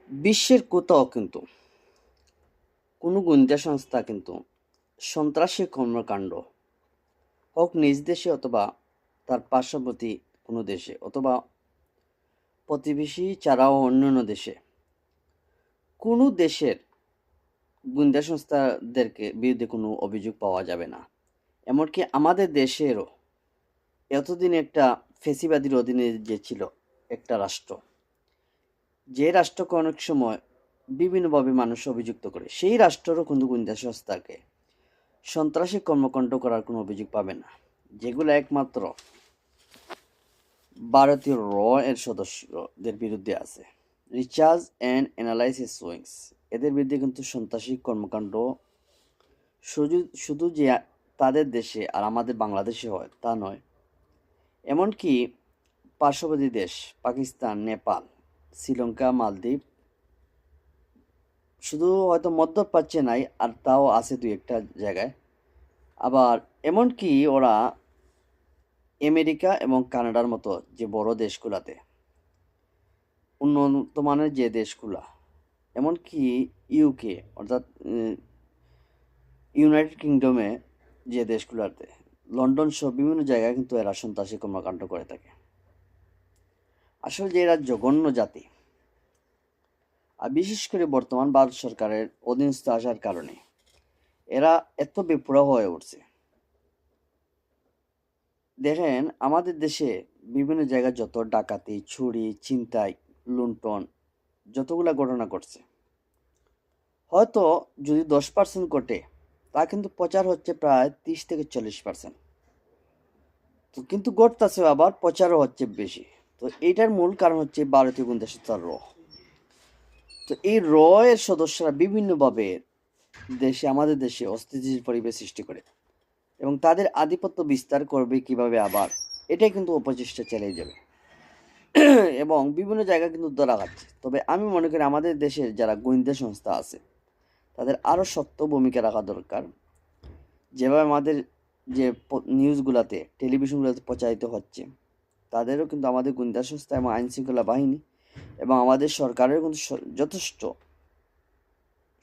বিশ্বের কোথাও কিন্তু কোনো গোয়েন্দা সংস্থা কিন্তু সন্ত্রাসী কর্মকাণ্ড হোক নিজ দেশে অথবা তার পার্শ্ববর্তী কোনো দেশে অথবা প্রতিবেশী ছাড়াও অন্যান্য দেশে কোনো দেশের গোয়েন্দা সংস্থাদেরকে বিরুদ্ধে কোনো অভিযোগ পাওয়া যাবে না। এমনকি আমাদের দেশেরও এতদিন একটা ফেসিবাদীর অধীনে যে ছিল একটা রাষ্ট্র, যে রাষ্ট্রকে অনেক সময় বিভিন্নভাবে মানুষ অভিযুক্ত করে, সেই রাষ্ট্রেরও কিন্তু গোয়েন্দা সংস্থাকে সন্ত্রাসী কর্মকাণ্ড করার কোনো অভিযোগ পাবে না, যেগুলো একমাত্র ভারতীয় র এর সদস্যদের বিরুদ্ধে আছে। রিসার্চ অ্যান্ড অ্যানালাইসিস উইংস এদের বিরুদ্ধে কিন্তু সন্ত্রাসী কর্মকাণ্ড শুধু শুধু যে তাদের দেশে আর আমাদের বাংলাদেশে হয় তা নয়, এমনকি পার্শ্ববর্তী দেশ পাকিস্তান, নেপাল, শ্রীলঙ্কা, মালদ্বীপ, শুধু হয়তো মধ্যপ্রাচ্যে নাই, আর তাও আছে দুই একটা জায়গায়। আবার এমনকি ওরা আমেরিকা এবং কানাডার মতো যে বড় দেশগুলাতে, উন্নত মানের যে দেশগুলা, এমনকি ইউকে অর্থাৎ ইউনাইটেড কিংডমে যে দেশগুলাতে, লন্ডন সহ বিভিন্ন জায়গায় কিন্তু এরা সন্ত্রাসী কর্মকাণ্ড করে থাকে। আসলে যে এরা জঘন্য জাতি, আর বিশেষ করে বর্তমান ভারত সরকারের অধীনস্থ আসার কারণে এরা এত বেপরোয়া হয়ে উঠছে। দেখেন, আমাদের দেশে বিভিন্ন জায়গায় যত ডাকাতি, চুরি, ছিনতাই, লুণ্ঠন, যতগুলা ঘটনা ঘটছে, হয়তো যদি 10% ঘটে, তা কিন্তু প্রচার হচ্ছে প্রায় 30 থেকে 40%। তো কিন্তু ঘটতেছে আবার প্রচারও হচ্ছে বেশি। তো এইটার মূল কারণ হচ্ছে ভারতীয় গোয়েন্দা সংস্থার র। তো এই র এর সদস্যরা বিভিন্নভাবে আমাদের দেশে অস্থিতিশীল পরিবেশ সৃষ্টি করে এবং তাদের আধিপত্য বিস্তার করবে কিভাবে, আবার এটাই কিন্তু অপচেষ্টা চালিয়ে যাবে এবং বিভিন্ন জায়গায় কিন্তু ধরা খাচ্ছে। তবে আমি মনে করি আমাদের দেশের যারা গোয়েন্দা সংস্থা আছে তাদের আরও শক্ত ভূমিকা রাখা দরকার। যেভাবে আমাদের যে নিউজগুলোতে, টেলিভিশনগুলোতে প্রচারিত হচ্ছে, তাদেরও কিন্তু আমাদের গোয়েন্দা সংস্থা এবং আইন শৃঙ্খলা বাহিনী এবং আমাদের সরকারের কিন্তু যথেষ্ট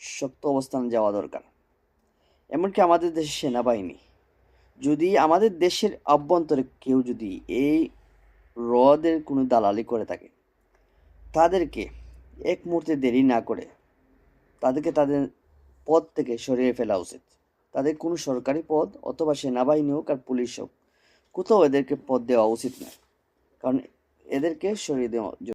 শক্ত অবস্থান যাওয়া দরকার। এমনকি আমাদের দেশের সেনাবাহিনী, যদি আমাদের দেশের অভ্যন্তরে কেউ যদি এই রদের কোনো দালালি করে থাকে, তাদেরকে এক মুহূর্তে দেরি না করে তাদেরকে তাদের পদ থেকে সরিয়ে ফেলা উচিত। তাদের কোনো সরকারি পদ অথবা সেনাবাহিনী হোক আর পুলিশ হোক, কোথাও এদেরকে পদ দেওয়া উচিত নয়, কারণ এদেরকে সরিয়ে দেওয়া